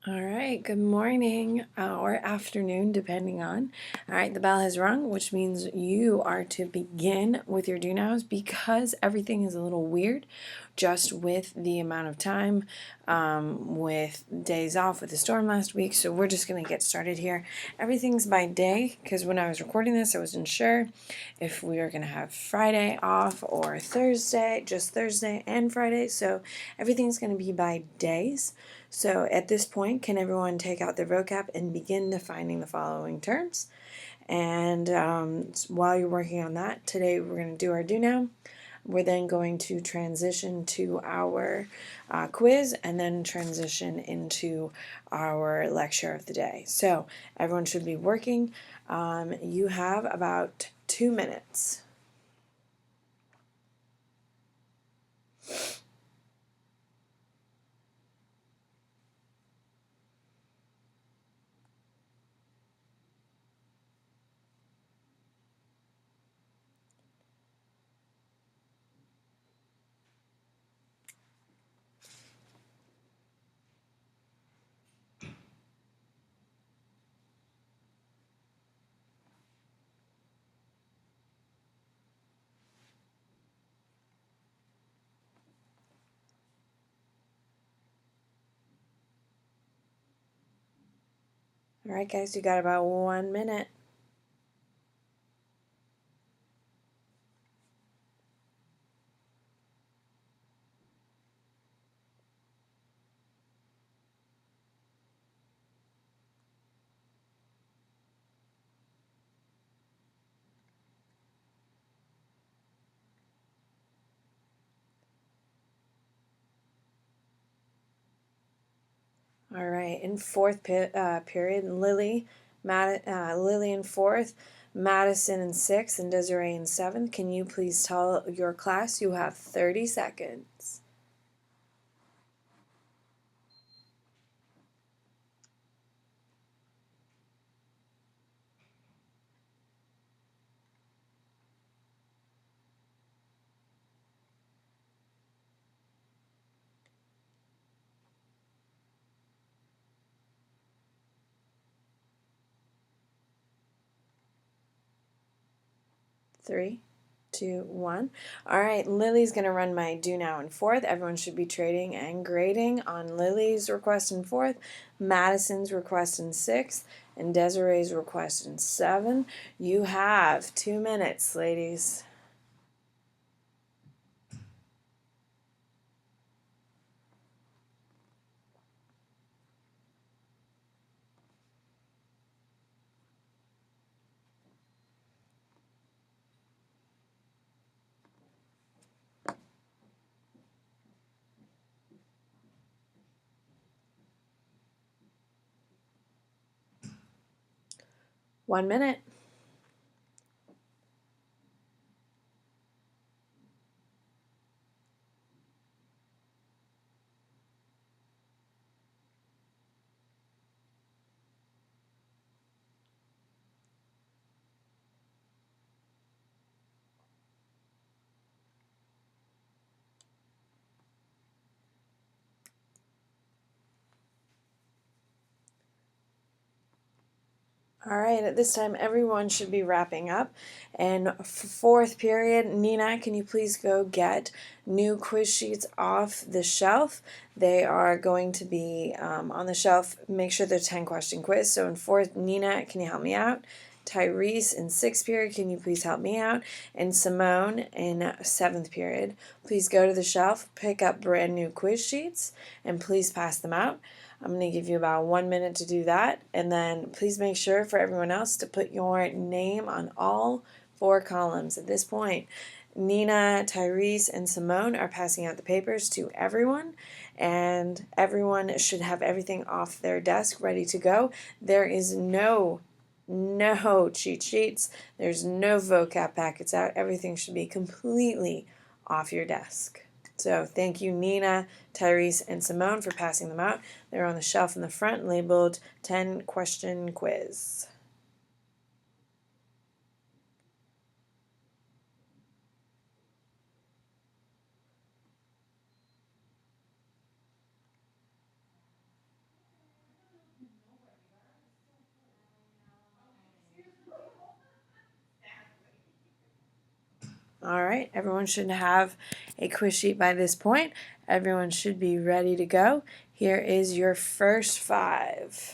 All right, good morning or afternoon, depending on. All right, the bell has rung, which means you are to begin with your do nows because everything is a little weird just with the amount of time, with days off with the storm last week. So we're just going to get started here. Everything's by day because when I was recording this, I wasn't sure if we were going to have Friday off or Thursday, just Thursday and Friday. So everything's going to be by days. So at this point, can everyone take out their vocab and begin defining the following terms? And while you're working on that, today we're going to do our do now. We're then going to transition to our quiz and then transition into our lecture of the day. So everyone should be working. You have about 2 minutes. All right, guys, you got about 1 minute. All right, in fourth period, Lily in fourth, Madison in sixth, and Desiree in seventh. Can you please tell your class you have 30 seconds? Three, two, one. All right, Lily's going to run my do now in fourth. Everyone should be trading and grading on Lily's request in fourth, Madison's request in sixth, and Desiree's request in seventh. You have 2 minutes, ladies. One minute. All right, at this time, everyone should be wrapping up. And fourth period, Nina, can you please go get new quiz sheets off the shelf? They are going to be on the shelf. Make sure they're 10-question quiz. So in fourth, Nina, can you help me out? Tyrese in sixth period, can you please help me out? And Simone in seventh period, please go to the shelf, pick up brand new quiz sheets, and please pass them out. I'm going to give you about 1 minute to do that. And then please make sure for everyone else to put your name on all 4 columns. At this point, Nina, Tyrese, and Simone are passing out the papers to everyone. And everyone should have everything off their desk ready to go. There is no cheat sheets. There's no vocab packets out. Everything should be completely off your desk. So thank you, Nina, Tyrese, and Simone for passing them out. They're on the shelf in the front labeled 10-question quiz. All right, everyone should have a quiz sheet by this point. Everyone should be ready to go. Here is your first 5.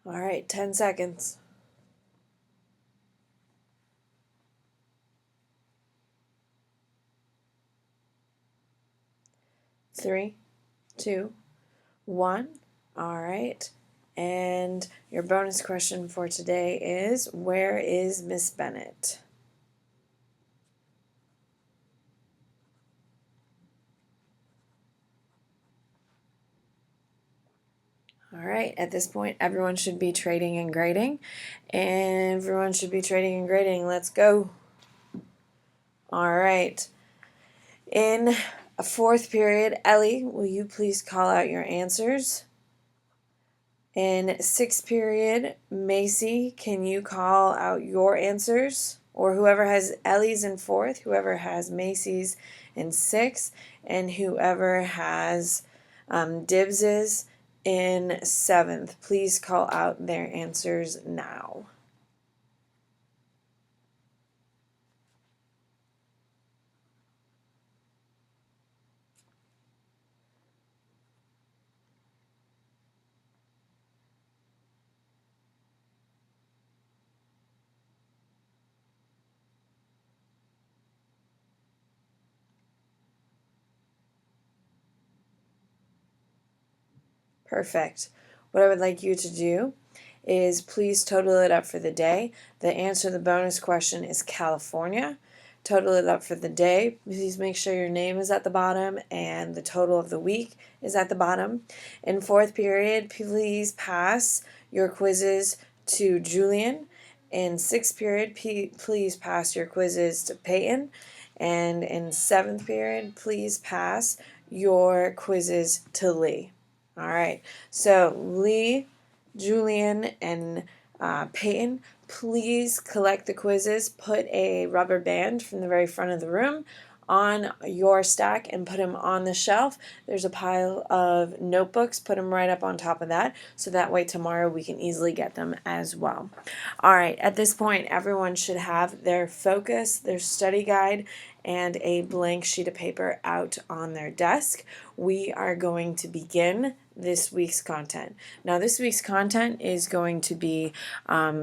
All right, 10 seconds. 3, 2, 1. All right. And your bonus question for today is, where is Miss Bennett? All right, at this point, everyone should be trading and grading. Everyone should be trading and grading. Let's go. All right. In a 4th period, Ellie, will you please call out your answers? In 6th period, Macy, can you call out your answers? Or whoever has Ellie's in 4th, whoever has Macy's in 6th, and whoever has Dibs's in 7th, please call out their answers now. Perfect. What I would like you to do is please total it up for the day. The answer to the bonus question is California. Total it up for the day. Please make sure your name is at the bottom and the total of the week is at the bottom. In 4th period, please pass your quizzes to Julian. In 6th period, please pass your quizzes to Peyton. And in 7th period, please pass your quizzes to Lee. All right, so Lee, Julian, and Peyton, please collect the quizzes. Put a rubber band from the very front of the room on your stack and put them on the shelf. There's a pile of notebooks. Put them right up on top of that, so that way tomorrow we can easily get them as well. All right, at this point, everyone should have their focus, their study guide, and a blank sheet of paper out on their desk. We are going to begin this week's content. Now, this week's content is going to be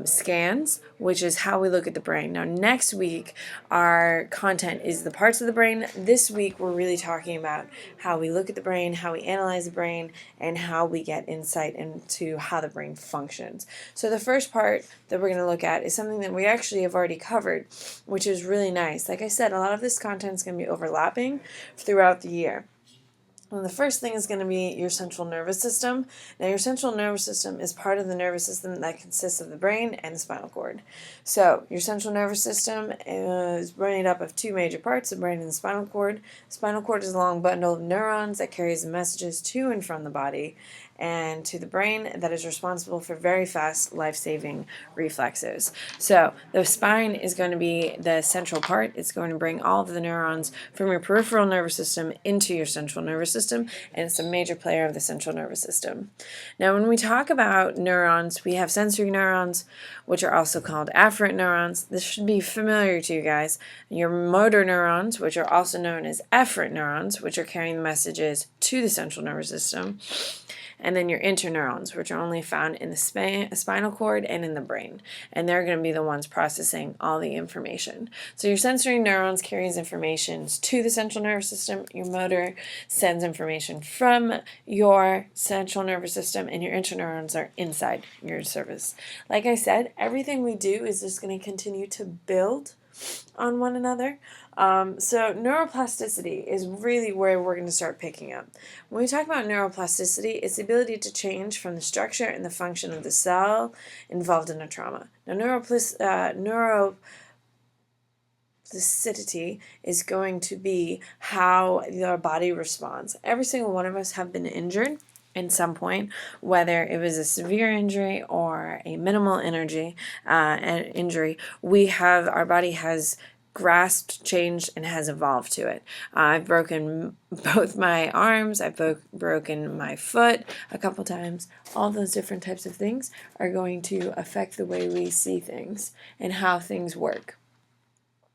scans, which is how we look at the brain. Now, next week, our content is the parts of the brain. This week, we're really talking about how we look at the brain, how we analyze the brain, and how we get insight into how the brain functions. So the first part that we're going to look at is something that we actually have already covered, which is really nice. Like I said, a lot of this content is going to be overlapping throughout the year. Well, the first thing is going to be your central nervous system. Now, your central nervous system is part of the nervous system that consists of the brain and the spinal cord. So, your central nervous system is made up of two major parts, the brain and the spinal cord. The spinal cord is a long bundle of neurons that carries messages to and from the body and to the brain that is responsible for very fast life-saving reflexes. So the spine is going to be the central part. It's going to bring all of the neurons from your peripheral nervous system into your central nervous system, and it's a major player of the central nervous system. Now, when we talk about neurons, we have sensory neurons, which are also called afferent neurons. This should be familiar to you guys. Your motor neurons, which are also known as efferent neurons, which are carrying the messages to the central nervous system. And then your interneurons, which are only found in the spinal cord and in the brain. And they're going to be the ones processing all the information. So your sensory neurons carries information to the central nervous system. Your motor sends information from your central nervous system, and your interneurons are inside your service. Like I said, everything we do is just going to continue to build on one another. So neuroplasticity is really where we're going to start picking up. When we talk about neuroplasticity, it's the ability to change from the structure and the function of the cell involved in a trauma. Now, neuroplasticity is going to be how your body responds. Every single one of us have been injured at some point, whether it was a severe injury or a minimal injury. Our body has grasped, changed, and has evolved to it. I've broken both my arms, I've broken my foot a couple times. All those different types of things are going to affect the way we see things and how things work.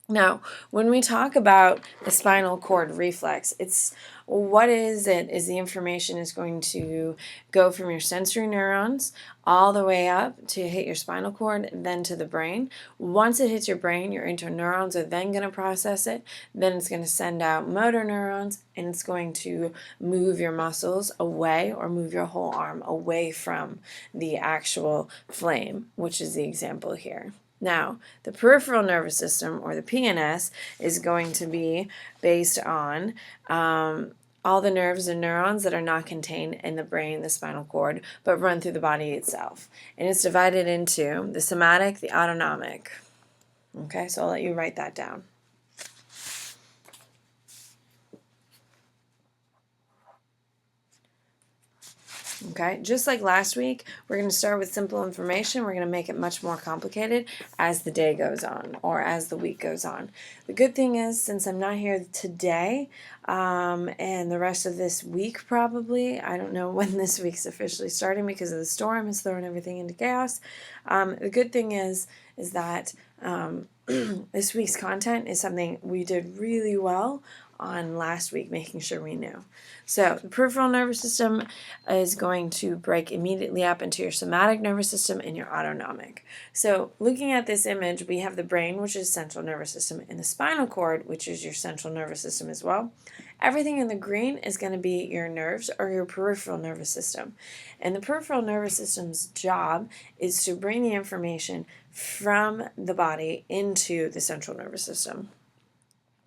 Now, when we talk about the spinal cord reflex, what is it? Is the information is going to go from your sensory neurons all the way up to hit your spinal cord, then to the brain. Once it hits your brain, your interneurons are then going to process it. Then it's going to send out motor neurons, and it's going to move your muscles away or move your whole arm away from the actual flame, which is the example here. Now, the peripheral nervous system, or the PNS, is going to be based on all the nerves and neurons that are not contained in the brain, the spinal cord, but run through the body itself. And it's divided into the somatic, the autonomic. Okay, so I'll let you write that down. Okay, just like last week, we're going to start with simple information. We're going to make it much more complicated as the day goes on or as the week goes on. The good thing is, since I'm not here today and the rest of this week probably, I don't know when this week's officially starting because of the storm is throwing everything into chaos. The good thing is that this week's content is something we did really well on last week, making sure we knew. So the peripheral nervous system is going to break immediately up into your somatic nervous system and your autonomic. So looking at this image, we have the brain, which is central nervous system, and the spinal cord, which is your central nervous system as well. Everything in the green is going to be your nerves or your peripheral nervous system. And the peripheral nervous system's job is to bring the information from the body into the central nervous system.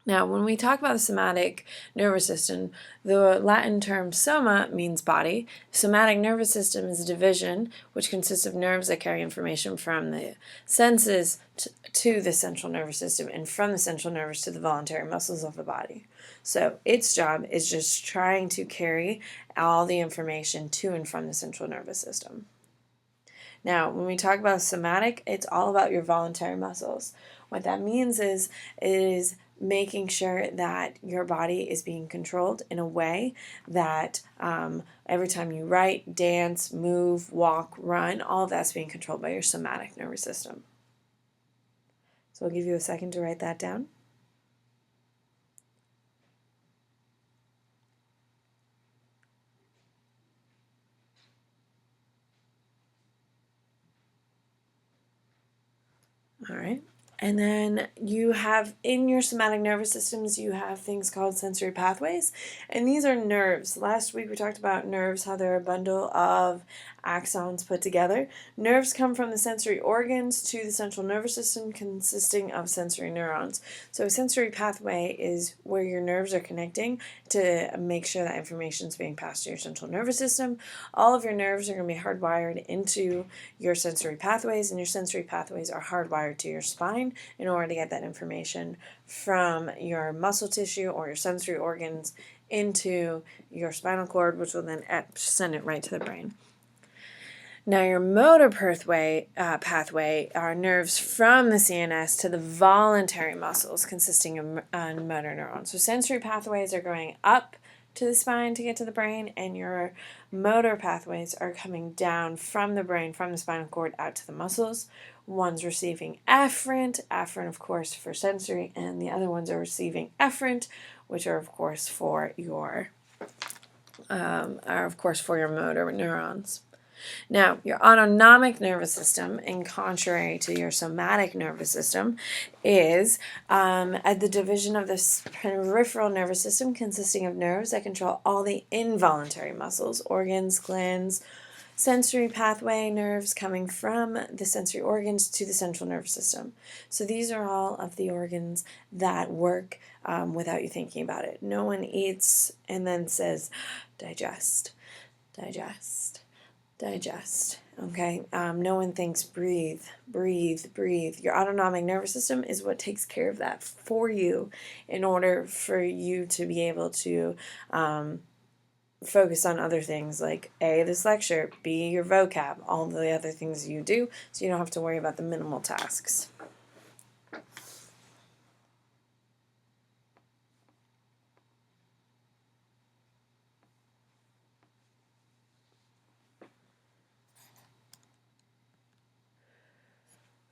Now, when we talk about the somatic nervous system, the Latin term soma means body. Somatic nervous system is a division which consists of nerves that carry information from the senses to the central nervous system and from the central nervous to the voluntary muscles of the body. So its job is just trying to carry all the information to and from the central nervous system. Now, when we talk about somatic, it's all about your voluntary muscles. What that means is making sure that your body is being controlled in a way that every time you write, dance, move, walk, run, all of that's being controlled by your somatic nervous system. So I'll give you a second to write that down. All right. And then you have, in your somatic nervous systems, you have things called sensory pathways. And these are nerves. Last week we talked about nerves, how they're a bundle of axons put together. Nerves come from the sensory organs to the central nervous system, consisting of sensory neurons. So a sensory pathway is where your nerves are connecting to make sure that information is being passed to your central nervous system. All of your nerves are going to be hardwired into your sensory pathways, and your sensory pathways are hardwired to your spine in order to get that information from your muscle tissue or your sensory organs into your spinal cord, which will then send it right to the brain. Now, your motor pathway are nerves from the CNS to the voluntary muscles consisting of motor neurons. So sensory pathways are going up to the spine to get to the brain, and your motor pathways are coming down from the brain, from the spinal cord, out to the muscles. One's receiving afferent, of course, for sensory, and the other ones are receiving efferent, which are, of course, for your motor neurons. Now, your autonomic nervous system, in contrary to your somatic nervous system, is at the division of the peripheral nervous system consisting of nerves that control all the involuntary muscles, organs, glands, sensory pathway nerves coming from the sensory organs to the central nervous system. So these are all of the organs that work without you thinking about it. No one eats and then says, digest, digest, digest. Okay? No one thinks breathe, breathe, breathe. Your autonomic nervous system is what takes care of that for you in order for you to be able to focus on other things like A, this lecture, B, your vocab, all the other things you do, so you don't have to worry about the minimal tasks.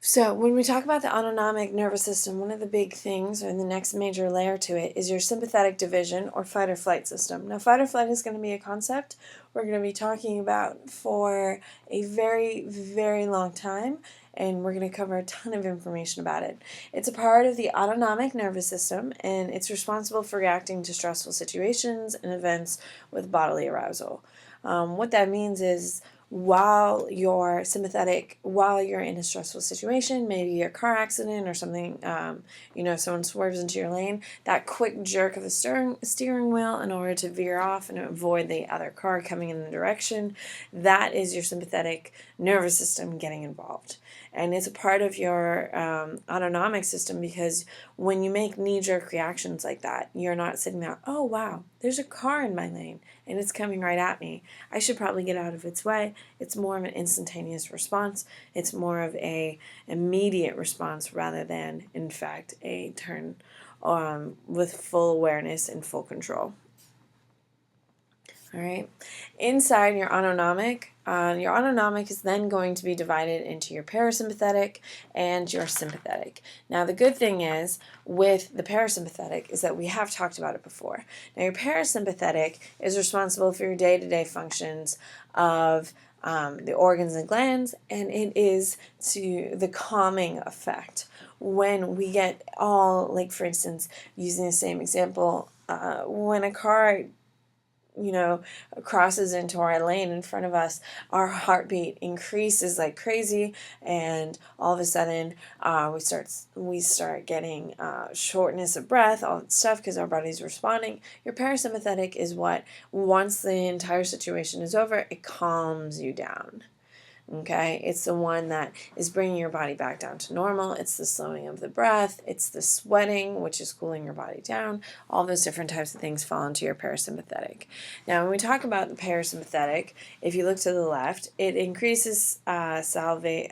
So when we talk about the autonomic nervous system, one of the big things, or the next major layer to it, is your sympathetic division or fight or flight system. Now, fight or flight is going to be a concept we're going to be talking about for a very, very long time, and we're going to cover a ton of information about it. It's a part of the autonomic nervous system, and it's responsible for reacting to stressful situations and events with bodily arousal. What that means is while you're in a stressful situation, maybe a car accident or something, someone swerves into your lane, that quick jerk of the steering wheel in order to veer off and avoid the other car coming in the direction, that is your sympathetic nervous system getting involved. And it's a part of your autonomic system, because when you make knee-jerk reactions like that, you're not sitting there, oh wow, there's a car in my lane and it's coming right at me. I should probably get out of its way. It's more of an instantaneous response. It's more of a immediate response rather than, in fact, a turn with full awareness and full control. All right. Inside your autonomic is then going to be divided into your parasympathetic and your sympathetic. Now, the good thing is with the parasympathetic is that we have talked about it before. Now, your parasympathetic is responsible for your day-to-day functions of the organs and glands, and it is to the calming effect. When we get all, like for instance, using the same example, when a car crosses into our lane in front of us, our heartbeat increases like crazy, and all of a sudden we start getting shortness of breath, all that stuff, because our body's responding. Your parasympathetic is what, once the entire situation is over, it calms you down. Okay, it's the one that is bringing your body back down to normal. It's the slowing of the breath. It's the sweating, which is cooling your body down. All those different types of things fall into your parasympathetic. Now, when we talk about the parasympathetic, if you look to the left, it increases salvation.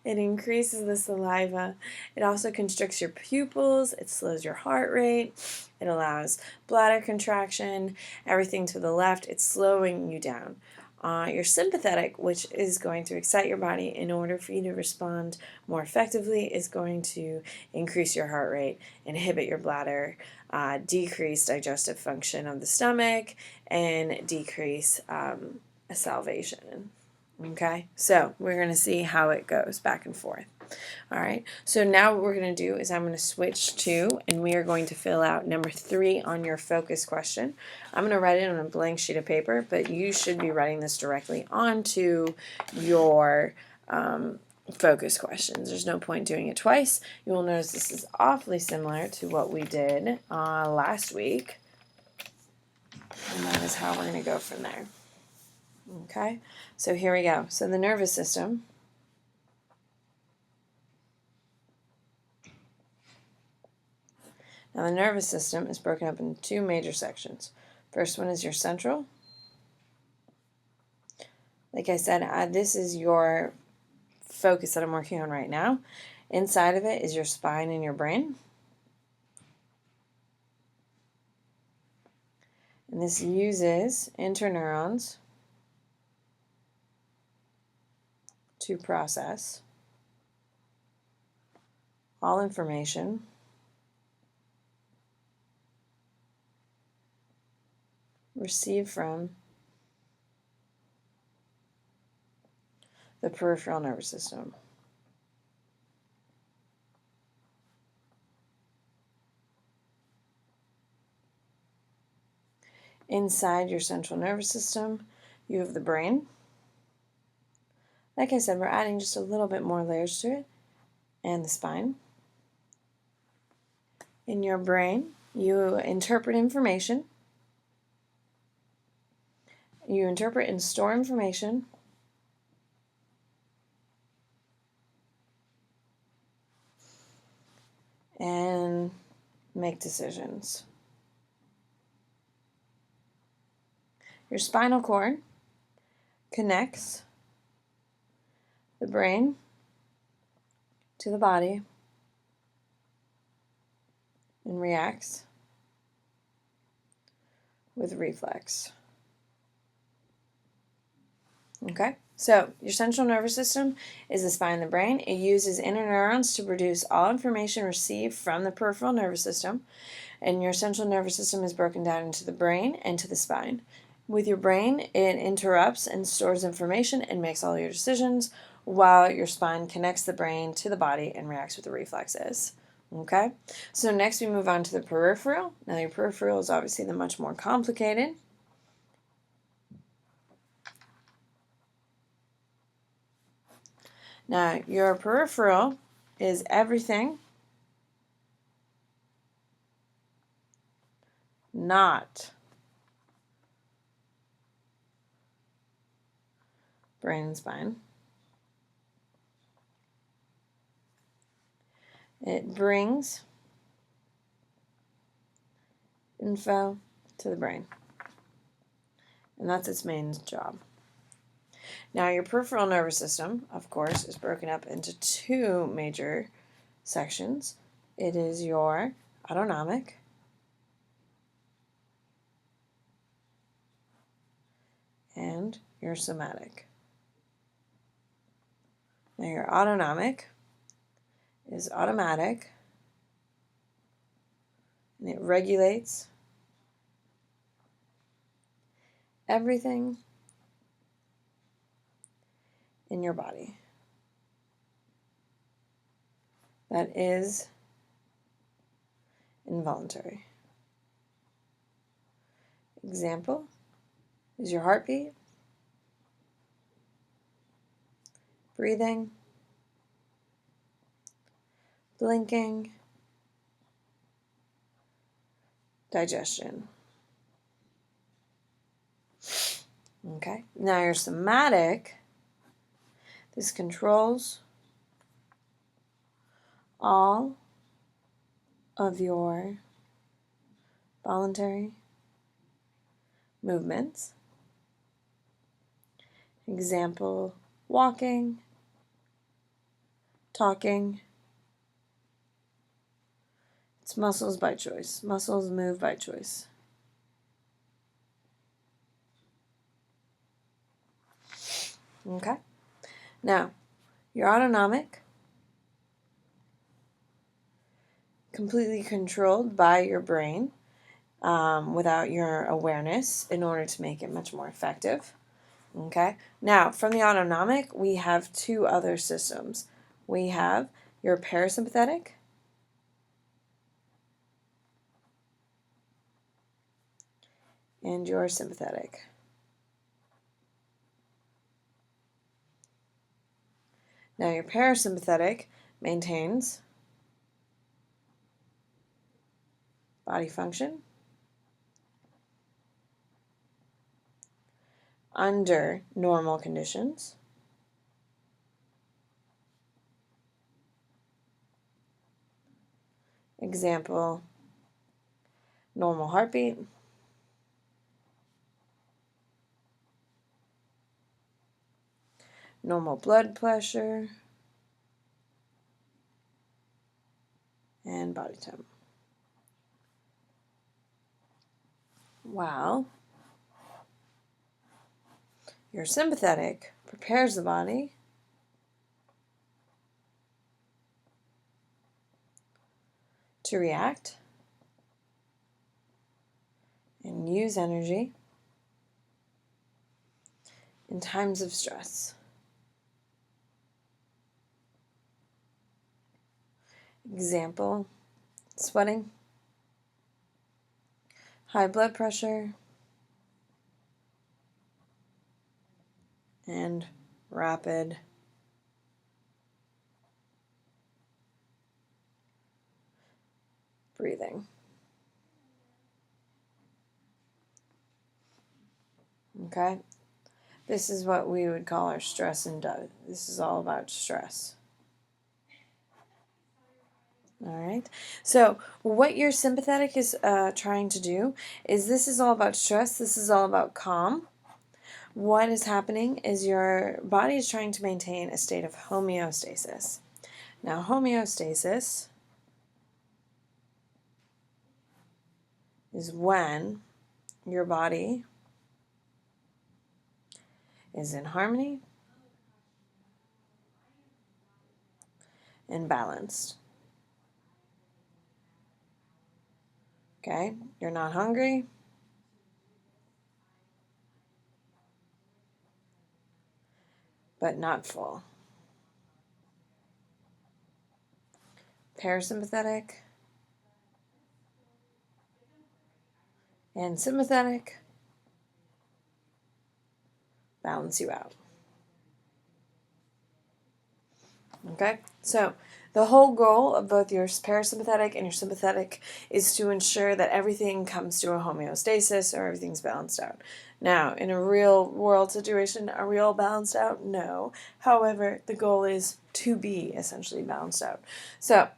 It increases the saliva. It also constricts your pupils. It slows your heart rate. It allows bladder contraction. Everything to the left, it's slowing you down. Your sympathetic, which is going to excite your body in order for you to respond more effectively, is going to increase your heart rate, inhibit your bladder, decrease digestive function of the stomach, and decrease salivation. Okay, so we're going to see how it goes back and forth. All right, so now what we're going to do is I'm going to switch to, and we are going to fill out number 3 on your focus question. I'm going to write it on a blank sheet of paper, but you should be writing this directly onto your focus questions. There's no point doing it twice. You will notice this is awfully similar to what we did last week, and that is how we're going to go from there. Okay, so here we go. So the nervous system. Now the nervous system is broken up into 2 major sections. First one is your central. Like I said, this is your focus that I'm working on right now. Inside of it is your spine and your brain. And this uses interneurons to process all information received from the peripheral nervous system. Inside your central nervous system, you have the brain. Like I said, we're adding just a little bit more layers to it, and the spine. In your brain, you interpret information. You interpret and store information. And make decisions. Your spinal cord connects the brain to the body and reacts with reflex. Okay, so your central nervous system is the spine and the brain. It uses interneurons to produce all information received from the peripheral nervous system, and your central nervous system is broken down into the brain and to the spine. With your brain, it interrupts and stores information and makes all your decisions, while your spine connects the brain to the body and reacts with the reflexes. Okay, so next we move on to the peripheral. Now your peripheral is obviously the much more complicated. Now your peripheral is everything not brain and spine. It brings info to the brain, and that's its main job. Now your peripheral nervous system, of course, is broken up into 2 major sections. It is your autonomic and your somatic. Now your autonomic is automatic, and it regulates everything in your body that is involuntary. Example is your heartbeat, breathing, blinking, digestion. Okay, now your somatic, this controls all of your voluntary movements. Example, walking, talking. It's muscles by choice. Muscles move by choice. Okay. Now, your autonomic, completely controlled by your brain without your awareness in order to make it much more effective. Okay. Now, from the autonomic, we have 2 other systems. we have your parasympathetic and your sympathetic. Now your parasympathetic maintains body function under normal conditions. Example, normal heartbeat, normal blood pressure, and body temp. While your sympathetic prepares the body to react and use energy in times of stress. Example, sweating, high blood pressure, and rapid breathing. Okay? This is what we would call our stress and this is all about stress. All right. So what your sympathetic is trying to do is this is all about stress. This is all about calm. What is happening is your body is trying to maintain a state of homeostasis. Now, homeostasis is when your body is in harmony and balanced. Okay? You're not hungry. But not full. Parasympathetic and sympathetic balance you out. Okay, so the whole goal of both your parasympathetic and your sympathetic is to ensure that everything comes to a homeostasis or everything's balanced out. Now, in a real world situation, are we all balanced out? No. However, the goal is to be essentially balanced out. So,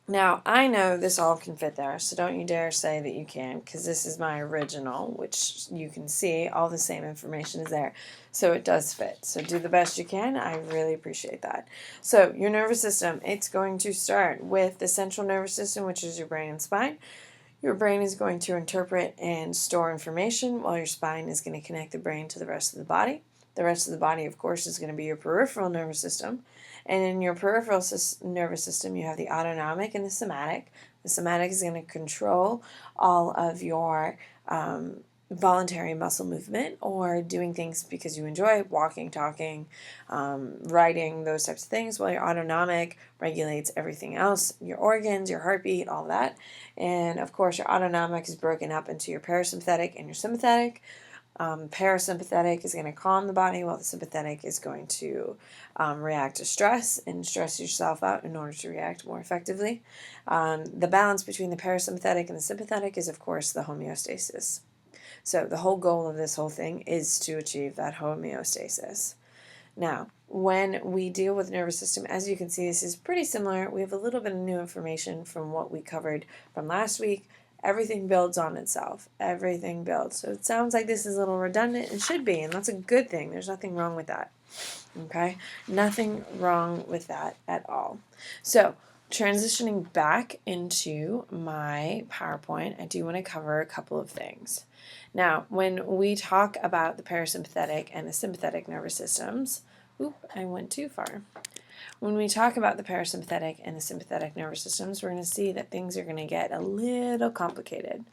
now, I know this all can fit there, so don't you dare say that you can't, because this is my original, which you can see all the same information is there. So it does fit. So do the best you can. I really appreciate that. So your nervous system, it's going to start with the central nervous system, which is your brain and spine. Your brain is going to interpret and store information, while your spine is going to connect the brain to the rest of the body. The rest of the body, of course, is going to be your peripheral nervous system. And in your peripheral nervous system, you have the autonomic and the somatic. The somatic is going to control all of your voluntary muscle movement or doing things because you enjoy walking, talking, writing, those types of things, while your autonomic regulates everything else, your organs, your heartbeat, all that. And of course, your autonomic is broken up into your parasympathetic and your sympathetic. Parasympathetic is going to calm the body, while the sympathetic is going to react to stress and stress yourself out in order to react more effectively. The balance between the parasympathetic and the sympathetic is, of course, the homeostasis. So the whole goal of this whole thing is to achieve that homeostasis. Now, when we deal with the nervous system, as you can see, this is pretty similar. We have a little bit of new information from what we covered from last week. Everything builds on itself. Everything builds. So it sounds like this is a little redundant. It should be, and that's a good thing. There's nothing wrong with that. Okay? Nothing wrong with that at all. So, transitioning back into my PowerPoint, I do want to cover a couple of things. Now, when we talk about the parasympathetic and the sympathetic nervous systems, I went too far. When we talk about the parasympathetic and the sympathetic nervous systems, we're going to see that things are going to get a little complicated.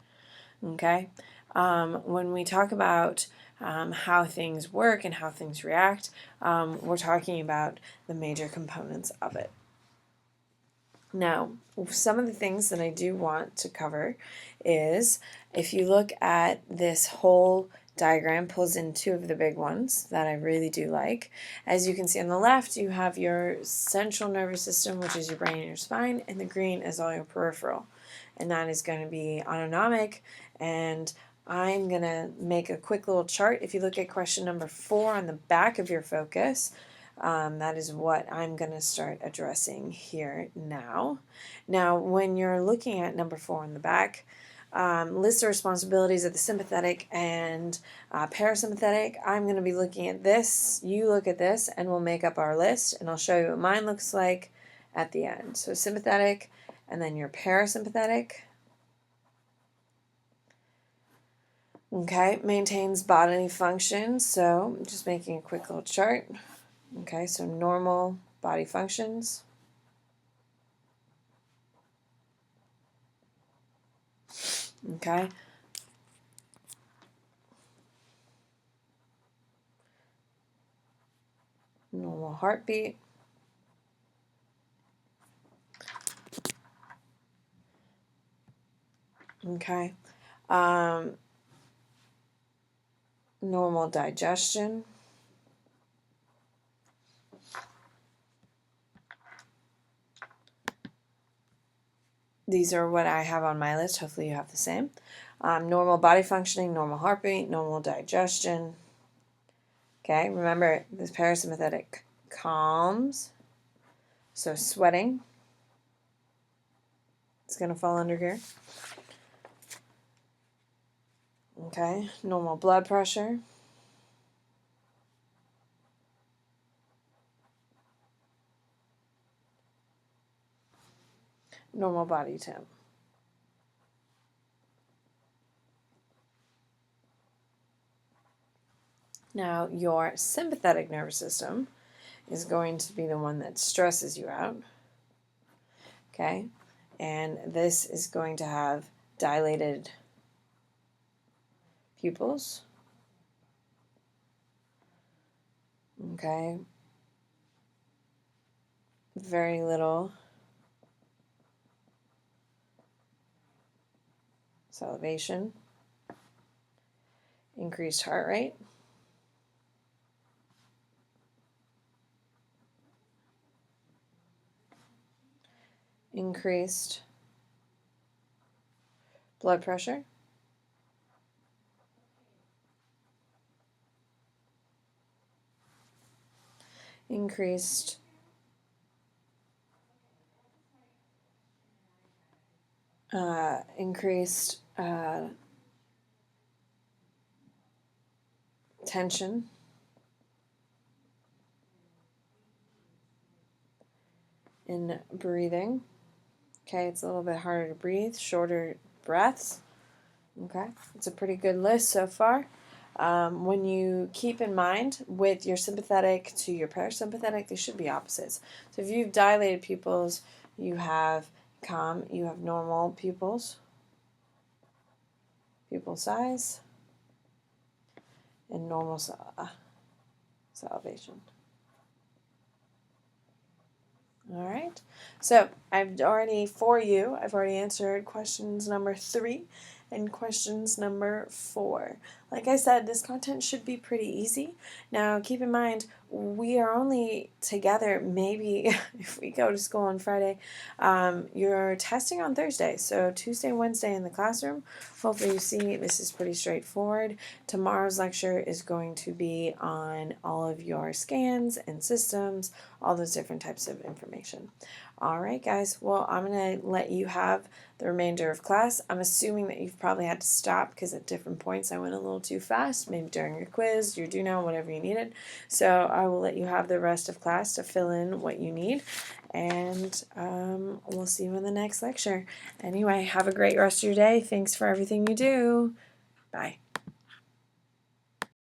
Okay? When we talk about how things work and how things react. We're talking about the major components of it. Now, some of the things that I do want to cover is, if you look at this whole diagram, pulls in two of the big ones that I really do like. As you can see on the left, you have your central nervous system, which is your brain and your spine, and the green is all your peripheral. And that is going to be autonomic. And I'm going to make a quick little chart. If you look at question number 4 on the back of your focus, that is what I'm going to start addressing here now. Now, when you're looking at number 4 in the back, list the responsibilities of the sympathetic and parasympathetic. I'm going to be looking at this. You look at this, and we'll make up our list, and I'll show you what mine looks like at the end. So sympathetic, and then your parasympathetic. Okay, maintains bodily function. So just making a quick little chart. Okay, so normal body functions. Okay. Normal heartbeat. Okay. Normal digestion. These are what I have on my list. Hopefully you have the same. Normal body functioning, normal heartbeat, normal digestion. Okay, remember this parasympathetic calms. So sweating is going to fall under here. Okay, normal blood pressure. Normal body temp. Now, your sympathetic nervous system is going to be the one that stresses you out. Okay, and this is going to have dilated pupils. Okay, very little salivation, increased heart rate, increased blood pressure, increased tension, in breathing. Okay, it's a little bit harder to breathe, shorter breaths. Okay, it's a pretty good list so far. When you keep in mind with your sympathetic to your parasympathetic, they should be opposites. So if you've dilated pupils, you have calm, you have normal pupils, pupil size, and normal salivation. All right, so I've already answered questions number 3 and questions number 4. Like I said, this content should be pretty easy. Now, keep in mind, we are only together maybe if we go to school on Friday. You're testing on Thursday, so Tuesday, Wednesday in the classroom. Hopefully you see this is pretty straightforward. Tomorrow's lecture is going to be on all of your scans and systems, all those different types of information. All right, guys. Well, I'm going to let you have the remainder of class. I'm assuming that you've probably had to stop because at different points I went a little too fast, maybe during your quiz, your do know, whatever you needed. So I will let you have the rest of class to fill in what you need, and we'll see you in the next lecture. Anyway, have a great rest of your day. Thanks for everything you do. Bye.